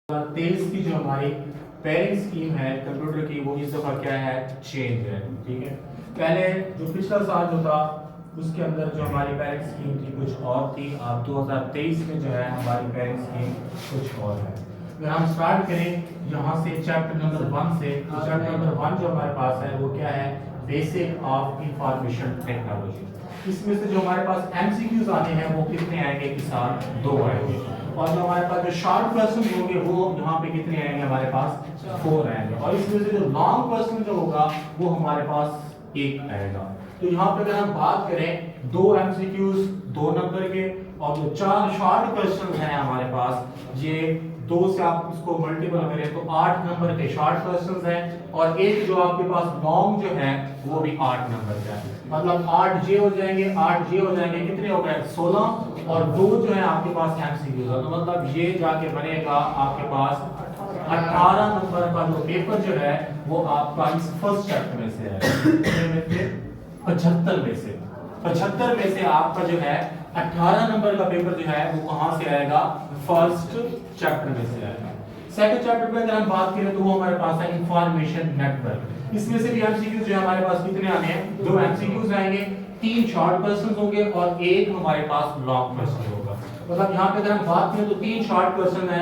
23 की जो हमारी पेयरिंग स्कीम है कंप्यूटर की वो इस दफ़ा क्या है चेंज है। ठीक है, पहले जो पिछला साल जो था उसके अंदर जो हमारी पेयरिंग स्कीम थी कुछ और थी। अब 2023 में जो है हमारी पेयरिंग स्कीम कुछ और है। अगर हम स्टार्ट करें यहाँ से चैप्टर नंबर 1 से, तो चैप्टर नंबर 1 जो हमारे पास है वो क्या है, बेसिक ऑफ इंफॉर्मेशन टेक्नोलॉजी। इसमें से जो हमारे पास एमसीक्यूज आने हैं वो कितने आएंगे कि साथ 2 आएंगे, और जो हमारे पास जो शॉर्ट क्वेश्चन होंगे वो यहाँ पे कितने आएंगे, हमारे पास 4 आएंगे, और इसमें से जो लॉन्ग क्वेश्चन जो होगा वो हमारे पास 1 आएगा। तो यहाँ पे अगर हम बात करें 2 एमसीक्यूज 2 नंबर के, और जो 4 शॉर्ट क्वेश्चन हैं हमारे पास, ये 2 से आप इसको मल्टीपल करें तो 8 नंबर के शॉर्ट क्वेश्चंस हैं, और एक जो आपके पास लॉन्ग जो है वो भी 8 नंबर का है। मतलब 8 जे हो जाएंगे, 8 जे हो जाएंगे, कितने हो गए 16, और 2 जो है आपके पास एमसीक्यू है, तो मतलब ये जाके बनेगा आपके पास 18 नंबर का जो पेपर जो है वो आपका इस फर्स्ट चैप्टर में से है। 75 में से आपका जो है 18 नंबर का पेपर जो है वो कहां से आएगा, फर्स्ट चैप्टर में से आएगा। सेकंड चैप्टर में अगर हम बात करें तो वो हमारे पास है इंफॉर्मेशन नेटवर्क। इसमें से भी एमसीक्यूज जो हमारे पास कितने आने हैं, 2 एमसीक्यूज आएंगे, 3 शॉर्ट क्वेश्चंस होंगे और एक हमारे पास लॉन्ग क्वेश्चन होगा। मतलब यहाँ पे अगर हम बात करें तो 3 शॉर्ट क्वेश्चन है,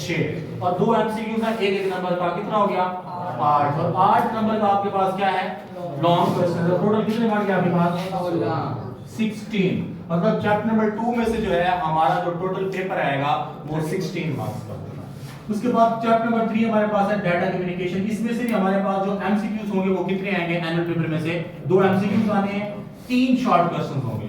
6, और 2 एमसीक्यूज है, एक नंबर का कितना हो गया 8, और 8 नंबर का आपके पास क्या है लॉन्ग क्वेश्चन है। टोटल कितने मार्क है आपके पास 16। मतलब चैप्टर नंबर 2 में से जो है हमारा जो टोटल पेपर आएगा वो 16 मार्क्स का होगा। उसके बाद चैप्टर नंबर 3 हमारे पास है डाटा कम्युनिकेशन। इसमें से भी हमारे पास जो एमसीक्यूज होंगे वो कितने आएंगे, एनुअल पेपर में से 2 एमसीक्यूज आने हैं, 3 शॉर्ट क्वेश्चंस होंगे।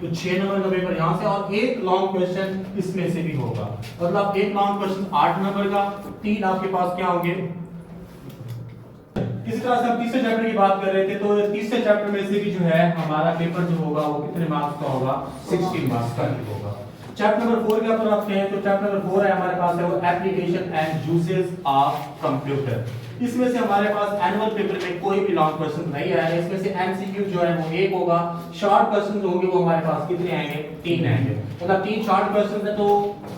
तो 6 नंबर का पेपर यहां से, और एक लॉन्ग क्वेश्चन इसमें से भी होगा। मतलब एक लॉन्ग क्वेश्चन 8 नंबर का, 3 आपके पास क्या होंगे। इसी तरह से हम तीसरे चैप्टर की बात कर रहे थे, तो तीसरे चैप्टर में से भी जो है हमारा पेपर जो होगा वो कितने मार्क्स का होगा, 16 मार्क्स का ही होगा। चैप्टर नंबर 4 के ऊपर आते हैं, तो चैप्टर नंबर 4 है हमारे पास है वो application and uses of computer. इसमें से हमारे पास एनुअल पेपर में कोई भी लॉन्ग क्वेश्चन नहीं आया है। इसमें से एमसीक्यू जो है वो 1 होगा, शॉर्ट क्वेश्चन जो होंगे वो हमारे पास कितने आएंगे, 3 आएंगे। मतलब 3 शॉर्ट क्वेश्चन है तो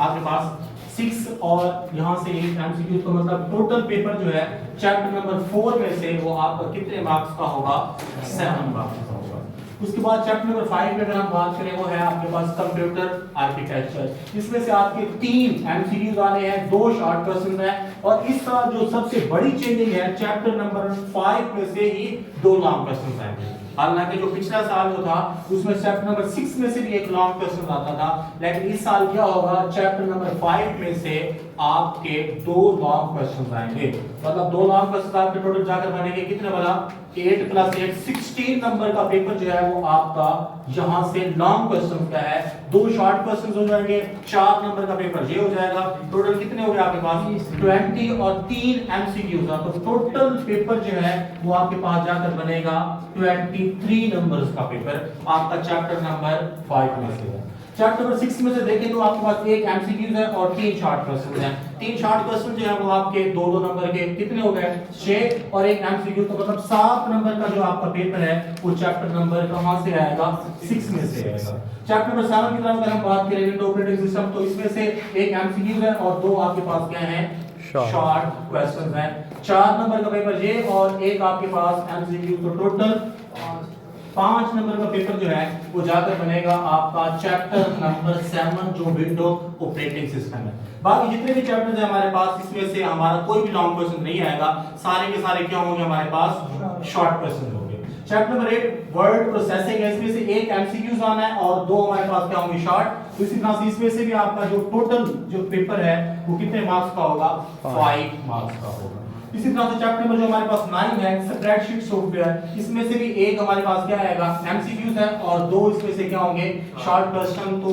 आपके पास 6, और यहां से एक एमसीक्यू, तो मतलब टोटल पेपर जो है चैप्टर नंबर 4 में से वो आपका कितने मार्क्स का होगा, 7 मार्क्स का होगा। उसके बाद चैप्टर नंबर 5 में अगर हम बात करें वो है आपके पास कंप्यूटर आर्किटेक्चर। इसमें से आपके 3 एमसीक्यूज आने हैं, 2 शॉर्ट क्वेश्चन है, और इस साल जो सबसे बड़ी चेंजिंग है चैप्टर नंबर 5 में से ही 2 लॉन्ग क्वेश्चन आएंगे। हालांकि जो पिछला साल जो था उसमें चैप्टर नंबर 6 में से भी एक लॉन्ग क्वेश्चन आता था, लेकिन इस साल क्या होगा, चैप्टर नंबर 5 में से आपके 2 लॉन्ग क्वेश्चन आएंगे। मतलब 2 लॉन्ग क्वेश्चन आपके टोटल जाकर बनेंगे कितने वाला, 8 + 8 16 नंबर का पेपर जो है वो आपका यहां से लॉन्ग क्वेश्चन का है। 2 शॉर्ट क्वेश्चंस हो जाएंगे, 4 नंबर का पेपर ये हो जाएगा। टोटल कितने हो गए आपके पास 20, और 3 एमसीक्यूज। तो टोटल पेपर जो है वो आपके पास जाकर बनेगा 23 नंबर्स का पेपर आपका चैप्टर नंबर 5 में से है। चैप्टर नंबर 6 में से देखें तो आपके पास एक एमसीक्यूज है और 3 शॉर्ट क्वेश्चन हैं। 3 शॉर्ट क्वेश्चन जो है वो आपके 2-2 नंबर के कितने हो गए 6, और एक एमसीक्यू, तो मतलब 7 नंबर का जो आपका पेपर है वो चैप्टर नंबर कहां से आएगा, 6 में से आएगा। चैप्टर नंबर 7 की तरफ अगर हम बात करें विंडो ऑपरेटिंग सिस्टम, तो इसमें से एक एमसीक्यूज है और 2 आपके पास क्या हैं, शॉर्ट क्वेश्चंस हैं। 4 नंबर का पेपर ये, और एक आपके पास एमसीक्यू, तो टोटल 5 नंबर का पेपर जो है वो जाकर बनेगा आपका चैप्टर नंबर 7 जो विंडो ऑपरेटिंग सिस्टम है। बाकी जितने भी चैप्टर्स हैं हमारे पास इसमें से हमारा कोई भी लॉन्ग क्वेश्चन नहीं आएगा, सारे के सारे क्या होंगे हमारे पास शॉर्ट क्वेश्चन होंगे। चैप्टर नंबर 8 वर्ड प्रोसेसिंग है। इसमें से एक एमसीक्यूज आना है और 2 हमारे पास क्या होंगे शॉर्ट। इसी तरह से इसमें से भी आपका जो टोटल जो पेपर है वो कितने मार्क्स का होगा, 5 मार्क्स का होगा। इसी तरह से चैप्टर नंबर जो हमारे पास 9 है स्प्रेडशीट सॉफ्टवेयर, इसमें से भी एक हमारे पास क्या आएगा एमसीक्यूज है, और 2 इसमें से क्या होंगे शॉर्ट क्वेश्चन। तो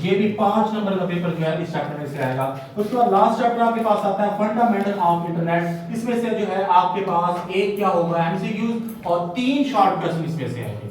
ये भी 5 नंबर का पेपर जो है इस चैप्टर में से आएगा। उसके बाद लास्ट चैप्टर आपके पास आता है फंडामेंटल ऑफ इंटरनेट। इसमें से जो है आपके पास एक क्या होगा एमसीक्यूज और 3 शॉर्ट क्वेश्चन इसमें से आएंगे।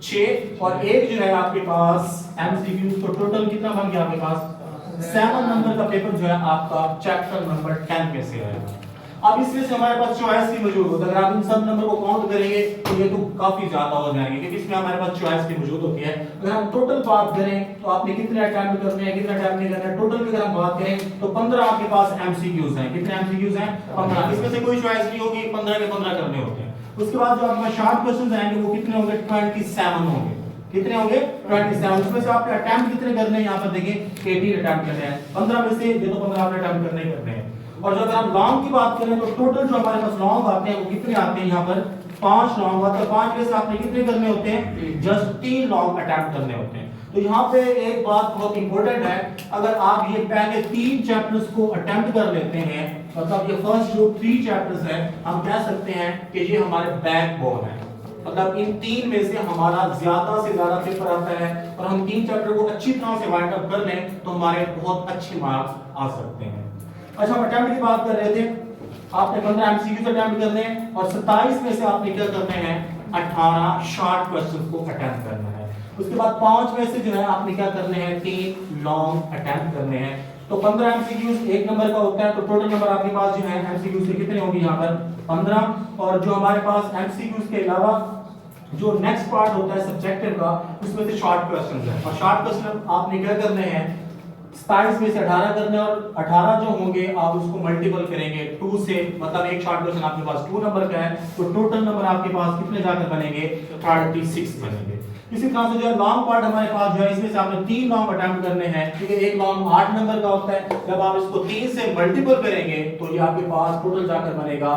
6, और एक जो है आपके पास एमसीक्यू, तो टोटल कितना बन गया आपके पास 7 नंबर का पेपर जो है आपका चैप्टर नंबर 10 में से है। अब इसमें से हमारे पास चॉइस भी मौजूद होता है। अगर आप इन सब नंबर को काउंट करेंगे तो ये तो काफी ज्यादा हो जाएंगे, क्योंकि इसमें हमारे पास चॉइस भी मौजूद होती है। अगर हम टोटल बात करें तो आपने कितने अटेम्प्ट करने हैं, कितने अटेम्प्ट नहीं करना है, टोटल की अगर हम बात करें तो 15 आपके पास एमसीक्यूज हैं। कितने एमसीक्यूज हैं? 15। इसमें से कोई चॉइस नहीं होगी, 15 के 15 करने होते हैं। उसके बाद जो आपके शॉर्ट क्वेश्चंस आएंगे वो कितने होंगे? 27 होंगे। कितने होंगे? 27। उसमें से आपके अटेम्प्ट कितने करने हैं? यहाँ पर देखिए 18 अटेम्प्ट करने हैं। 15 में से ये तो 15 आपने अटेम्प्ट करने ही करने हैं। और जो अगर हम लॉन्ग की बात करें तो टोटल जो हमारे पास लॉन्ग आते हैं वो कितने आते हैं? यहाँ पर 5 लॉन्ग आते हैं। 5 में से आपने कितने करने होते हैं? जस्ट 3 लॉन्ग अटेम्प्ट करने होते हैं। तो यहाँ पे एक बात बहुत इंपॉर्टेंट है, अगर आप ये पहले 3 चैप्टर्स को अटेम्प्ट कर लेते हैं, मतलब ये फर्स्ट जो 3 चैप्टर्स हैं, हम कह सकते हैं कि ये हमारे बैकबोन है। मतलब इन 3 में से हमारा ज्यादा से ज्यादा पेपर आता है और हम 3 चैप्टर को अच्छी तरह से वाइंड अप कर लें तो हमारे बहुत अच्छे मार्क्स आ सकते हैं। अच्छा, हम अटेम्प्ट की बात कर रहे थे। आपने 15 एमसीक्यूज अटेम्प्ट करने हैं और 27 में से आपने क्या करने हैं? 18 शॉर्ट क्वेश्चंस को अटेम्प्ट करना है। उसके बाद 5 में से जो है आपने क्या करने हैं? 3 लॉन्ग अटेम्प्ट करने हैं। तो 15 एमसीक्यूज 1 नंबर का होता है, तो टोटल नंबर आपके पास जो है एमसीक्यूज के कितने होंगे? यहाँ पर 15। और जो हमारे पास एमसीक्यूज के अलावा जो नेक्स्ट पार्ट होता है सब्जेक्टिव का, उसमें से शॉर्ट क्वेश्चंस है। और शॉर्ट क्वेश्चन आपने क्या करने हैं? 27 में से 18 करने, और 18 जो होंगे आप उसको मल्टीपल करेंगे 2 से, मतलब एक शॉर्ट क्वेश्चन आपके पास 2 नंबर का है, तो टोटल नंबर आपके पास कितने जाकर बनेंगे? 36 बनेंगे। इसी तरह से जो लॉन्ग पार्ट हमारे पास जो है, इसमें से आपने 3 लॉन्ग अटेम्प्ट करने हैं, क्योंकि एक लॉन्ग 8 नंबर का होता है। जब आप इसको 3 से मल्टीपल करेंगे तो ये आपके पास टोटल जाकर बनेगा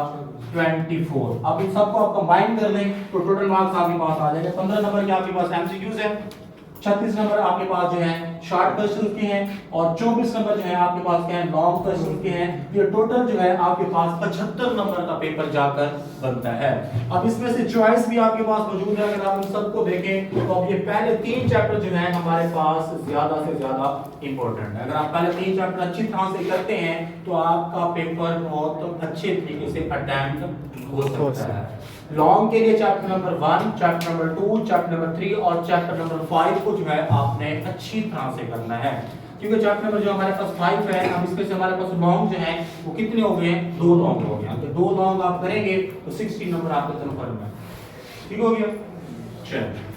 24। अब इन सबको आप कंबाइन कर लें तो टोटल मार्क्स आपके पास आ जाएगा। 15 नंबर के आपके पास एमसीक्यूज है, 36 नंबर आपके पास जो है शॉर्ट क्वेश्चन के हैं, और 24 नंबर जो है आपके पास क्या है? लॉन्ग क्वेश्चन के हैं। ये टोटल जो है आपके पास 75 नंबर का पेपर जाकर बनता है। अब इसमें से चॉइस भी आपके पास मौजूद है। अगर आप उन सबको देखें तो अब ये पहले 3 चैप्टर जो है हमारे पास ज्यादा से ज्यादा इंपॉर्टेंट है। अगर आप पहले 3 चैप्टर अच्छी तरह से करते हैं तो आपका पेपर बहुत अच्छे तरीके से अटेम्प्ट हो सकता है। लॉन्ग के लिए chapter number 1, chapter number 2, chapter number 3 और चैप्टर नंबर 5 को जो है आपने अच्छी तरह से करना है, क्योंकि चैप्टर नंबर जो हमारे पास 5 है, अब इसमें से हमारे पास लॉन्ग जो है वो कितने हो गए? 2 लॉन्ग हो गए। तो 2 लॉन्ग आप करेंगे तो 16 नंबर आपका कन्फर्म है। ठीक हो गया? चलिए।